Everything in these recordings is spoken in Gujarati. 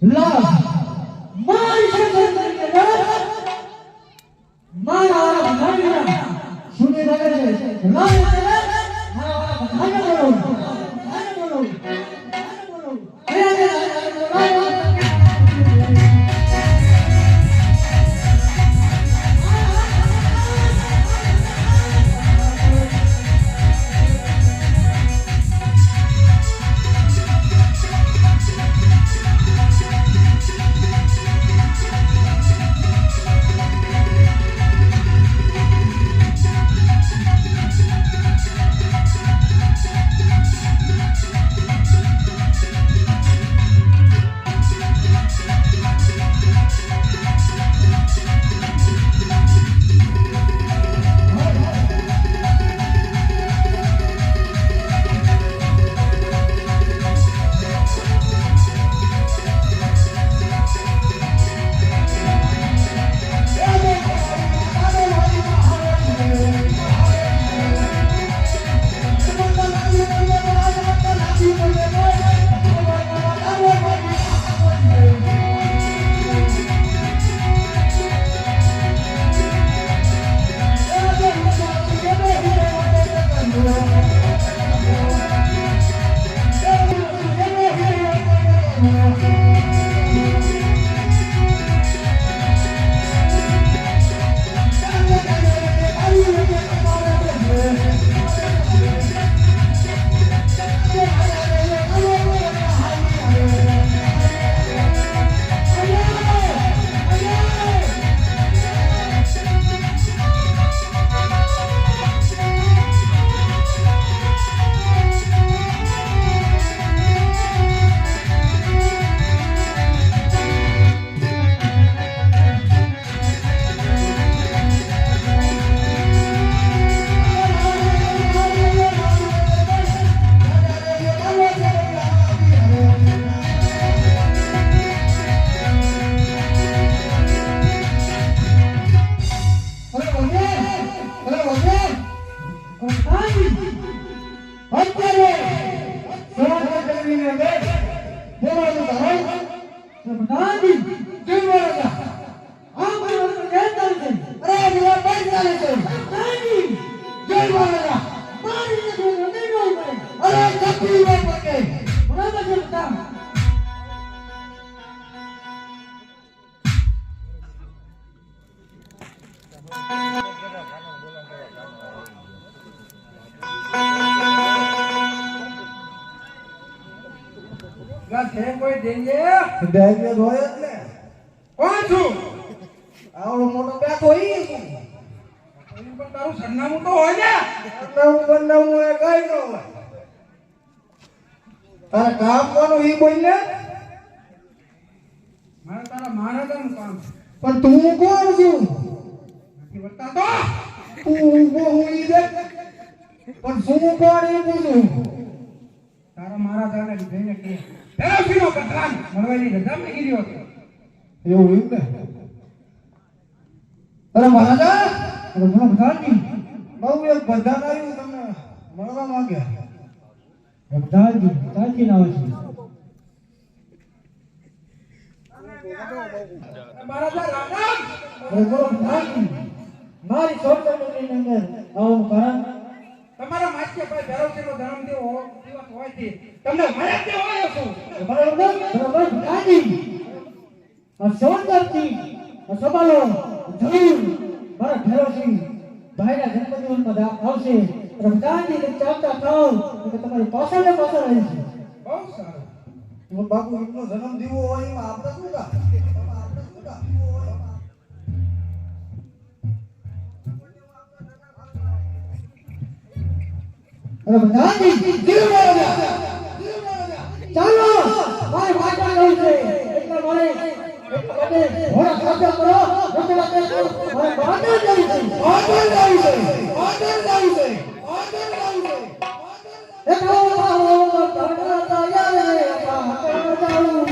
લા મારી સંસાર કરે મારા ભાઈના સુને લાગે છે લા મારા ભાઈના બોલો કોઈ દેંગે દેંગે હોય એટલે કોણ છું આવડો મોટો બેઠો ઈ પણ તારું સરનામું તો હોય ને સરનામું એ કઈ ન હોય તારે કામ કોનું ઈ બોલ ને મારે તારા મહારાજાનું કામ છે પણ તું કોણ છું નથી બતાતો તું હું ઈ દે પણ શું કોણ ઈ પૂછું તારા મહારાજાને જઈને કે ફેરવશીનો પત્રાન મળવાની રજા મે ગીર્યો હતો એવું એમ ને અરે મહારાજા અરે મને બધાની બહુ એક બધાન આવ્યું તમને મળવા માંગ્યા બધાજી તાજી ના આવશે મહારાજા રામ અરે બોલો બધાની મારી સોચની અંદર આવું કારણ તમારા માત્ય ભાઈ ફેરવશીનો જન્મદિવસ હોય છે તમને મળે તે હોય છું બરાબર બધાની આ સોનદરથી આ સવાલો જરૂર મારા ફેરવશી ભાઈના જન્મદિવસમાં આવશે રમજાનની ચાવતા ખાઓ કે તમારી પાછળ આવી છે બહુ સારું તો બાપુ એમનો જન્મ દીવો હોય એમાં આપણે શું કા રમજાનની જીવ ચાલો ભાઈ વાટા લઈ છે એટલે મારે ઘોડા સાચા કરો રમવા દે મારે બાદર જઈ છે બાદર જઈ છે બાદર જઈ છે બાદર જઈ છે એ કાવો તરતા યાર પાહા જાઉં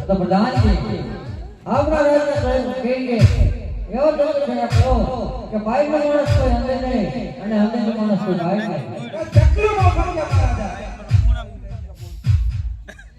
તો પ્રધાનજી આપણા રાજ્ય સાહેબ કહીએ એવો જવાબ કરો કે ભાઈ નો માણસ કોઈ અંદર નહીં અને અંદર નો માણસ કોઈ ભાઈ નહીં. ચકલું નો ફરક મહારાજા.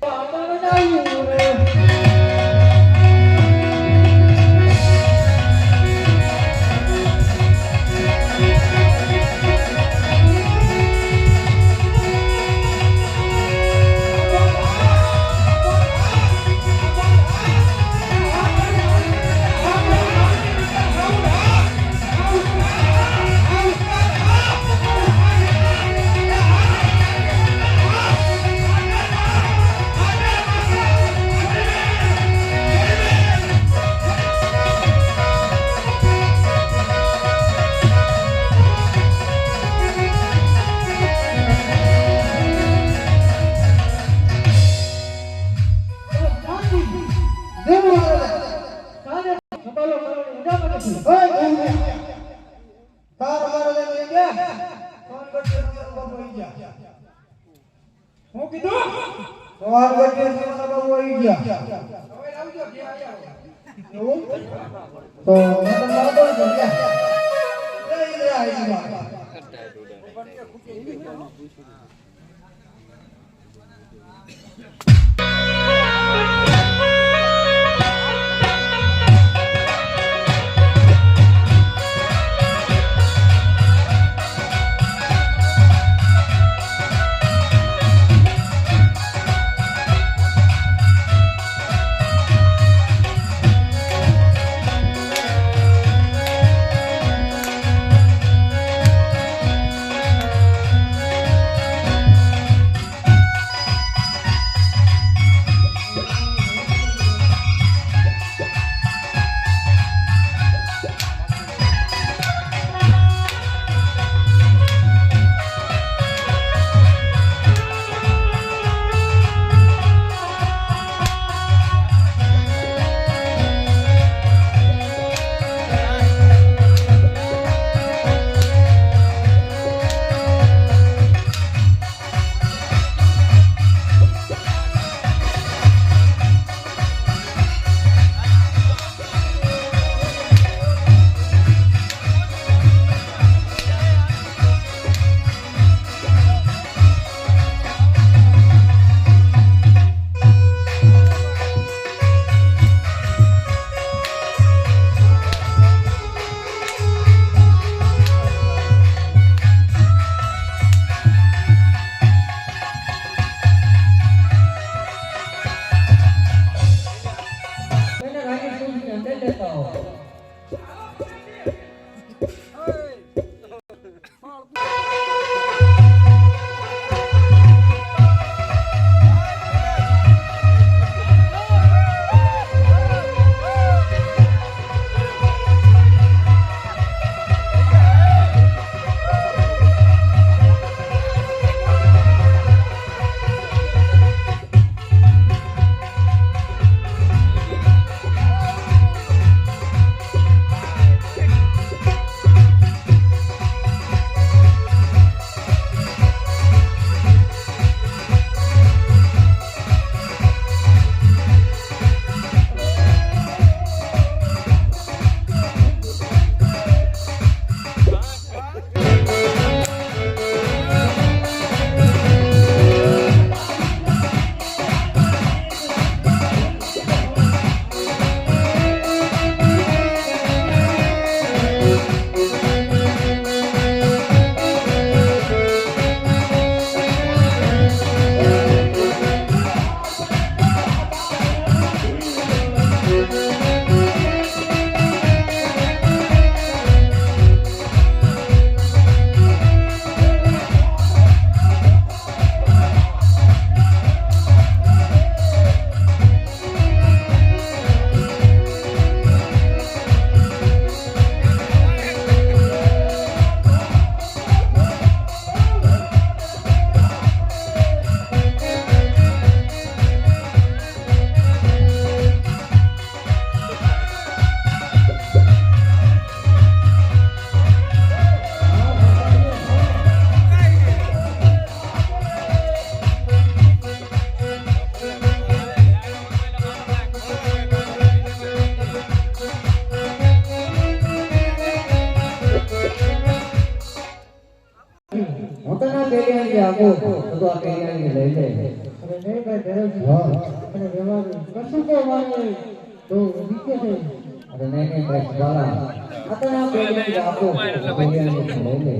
આમાં આવ્યું રે હું કીધું સવાર વચ્ચે તમારા બાબુ આવી ગયા હવે લાવજો જે આયા એવું તો મેં તમને લાવતો હતો ક્યાં એ આવી ગયા પેરિયાની આપો તો આ પેરિયાની લઈ લે. અરે નહીં ભાઈ ધેરવજી અને રહેવાનું કશું તો મારે તો દીકે છે અરે નહીં ભાઈ સવાલા આ તો આ પેરિયાની આપો પેરિયાની લઈ લે.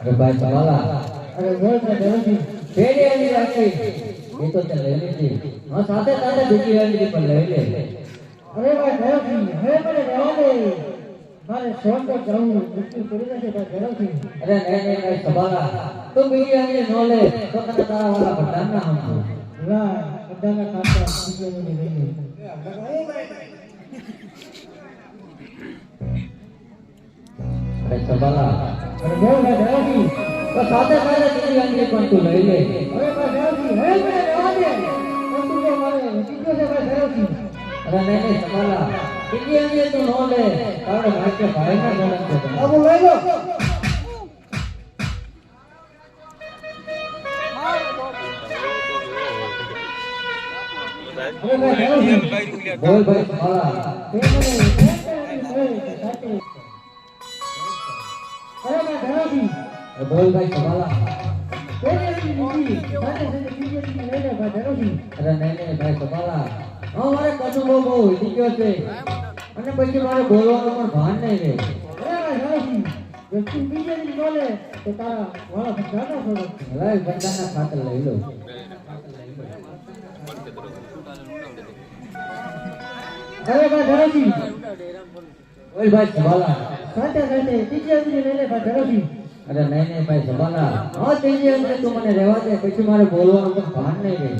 અરે ભાઈ સવાલા અરે નહીં ભાઈ ધેરવજી પેરિયાની રાખી એ તો તે લઈ લીધી. હા સાથે સાથે બીજી વાળી પણ લઈ લે. અરે ભાઈ ધેરવજી હવે મને રહેવા દે મારે શોખ તો જાવું મુશ્કેલ પડી જશે ભાઈ ધેરવજી અરે નહીં ભાઈ સવાલા તું બીજી વાળી ન લે તો તને તારા વાળા ભંડાર ના સમજો. ના બધાના કાકા દીકરીઓને લઈને અરે સવાલા અરે નહીં ભાઈ ધેરવજી તો સાથે સાથે બીજી વાળી પણ તું લઈ લે. અરે ભાઈ ધેરવજી હવે મને રહેવા દે કશું તો મારે દીકરો છે ભાઈ ધેરવજી અરે નહીં સવાલા બીજી વાળી તું ન લે તારે ભાઈ ના જન્મ છે. આબુ લઈ લો અરે ભાઈ ધેરવજી બોલ ભાઈ સવાલા તે મને સાચી અરે ભાઈ ધેરવજી બોલ ભાઈ સવાલા પેરેથી બીજી સાથે સાથે બીજી લઈ લે ભાઈ ધેરવજી અરે નહીં ભાઈ સવાલા હા મારે કશું બહુ વધી ગયો છે અને પછી મારે બોલવાનું પણ ભાન નહીં રહે. અરે ભાઈ ધેરવજી જો તું બીજી બોલે તો તારા વાળા ભગાના છોડો હવે બધાના ખાતર લઈ લો. અરે ભાઈ ધેરવજી બોલ ભાઈ સવાલા સાથે સાથે બીજી લઈ લે ભાઈ ધેરવજી અરે નહીં ભાઈ સવાલા હા ત્રીજી અંદર તું મને રહેવા દે પછી મારે બોલવાનું પણ ભાન નહીં રહે.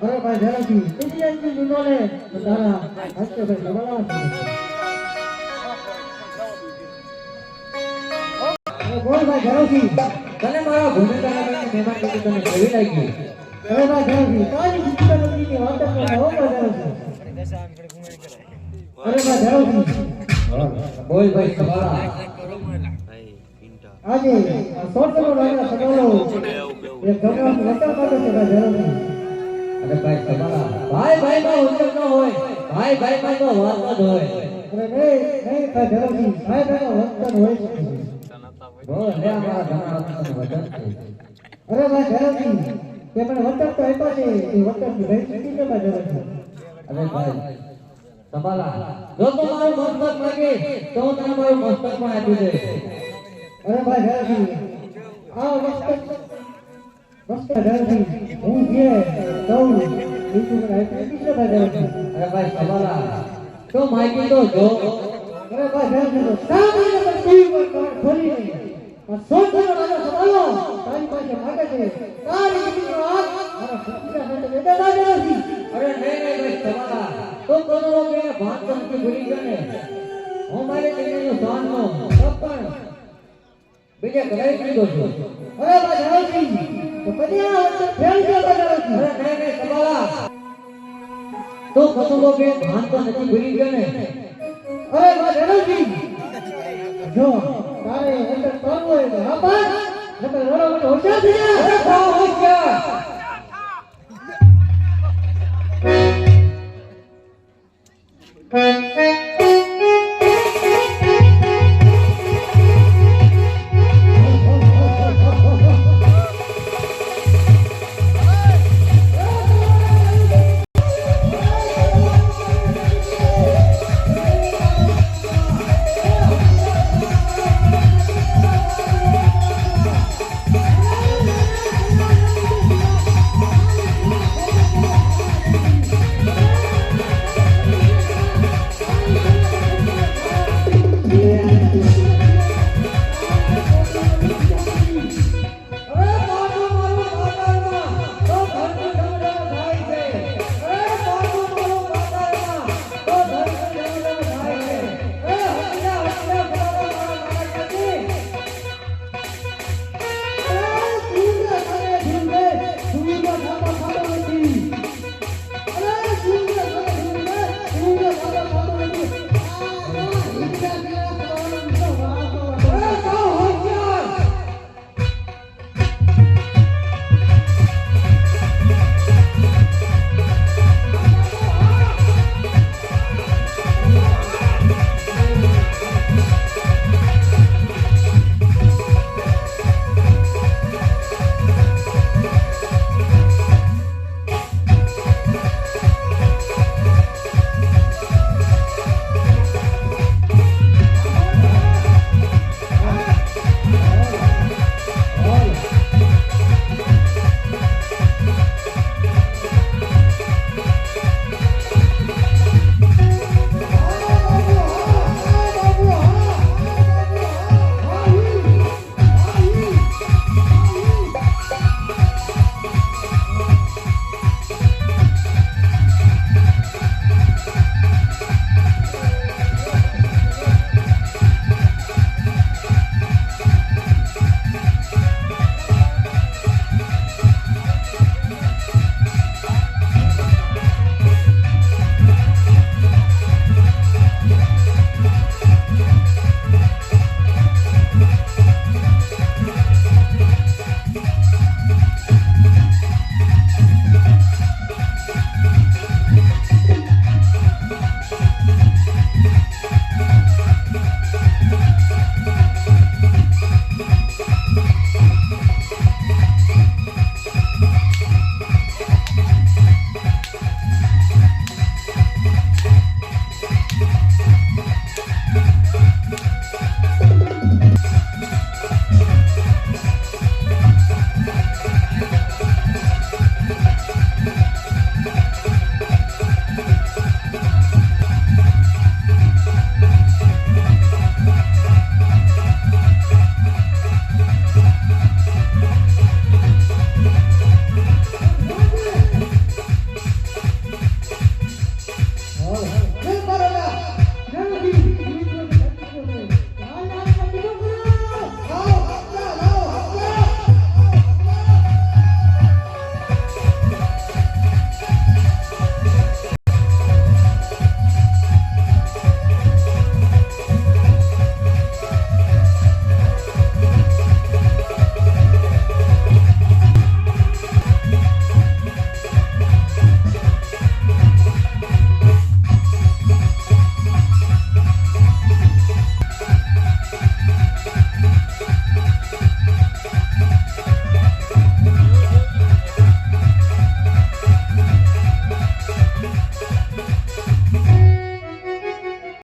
અરે ભાઈ ધેરવજી બીજી બોલે તો તારા હાથે ભાઈ સવાલા બોલ ભાઈ ધેરવજી તને મારા ભૂમિકાના કારણે મહેમાન તરીકે તને કેવી લાગી? અરે ભાઈ ધેરવજી તારી જીતતા નદીની વાત કરો ભાઈ ધેરવજી અરે ભાઈ ધેરવજી બોલ ભાઈ સવાલા આજે આ સોટનો રાજા સગાલો એ ગમવાસ વતન કાઢે છે ભાઈ ધેરવજી અરે ભાઈ સવાલા ભાઈ ભાઈમાં ઉત્તર ન હોય ભાઈ ભાઈમાં તો વાત જ હોય. અરે નહીં ભાઈ ધેરવજી ભાઈ ભાઈનો વતન હોય છે બોલ લે અમારા ઘણા વતન વતન છે. અરે ભાઈ ધેરવજી તે મને વતન તો આપ્યા છે એ વતનની ભેટ ચૂકી છે ભાઈ ધેરવજી અરે ભાઈ સવાલા જો તું મારું મસ્તક માંગે તો હું તને મારું મસ્તક પણ આપી દઈશ. અરે ભાઈ ધેરવજી આ વસ્ત ધેરવજી હું જે કહું બીજું મને આપી છે ભાઈ ધેરવજી અરે ભાઈ સવાલા તો માગી તો જો. અરે ભાઈ ધેરવજી તો શા માટે પણ ટીવી પર ખોલી નહીં આ સોટનો રાજા સગાલો તારી પાસે માંગે છે તારી દીકરીનો હાથ મારા સતીના સાથે બેઠા ભાઈ ધેરવજી અરે નહીં ભાઈ સવાલા તો કોનો કે વાત તો નથી ભૂલી ગયો ને હું મારી દીકરીનું સાનનો પણ બીજે કરાઈ દીધો છું. અરે ભાઈ ધેરવજી તો કદી આ વચ્ચે ફેલ ગયો ભાઈ ધેરવજી અરે નહીં સવાલા તો કસુંબો કે ભાન તો નથી ભૂલી ગયો ને. અરે ભાઈ ધેરવજી જો તારે અંદર કરવું હોય તો હા ભાઈ નકર રડો મને હોશિયાર થઈ જા અરે બહુ હોશિયાર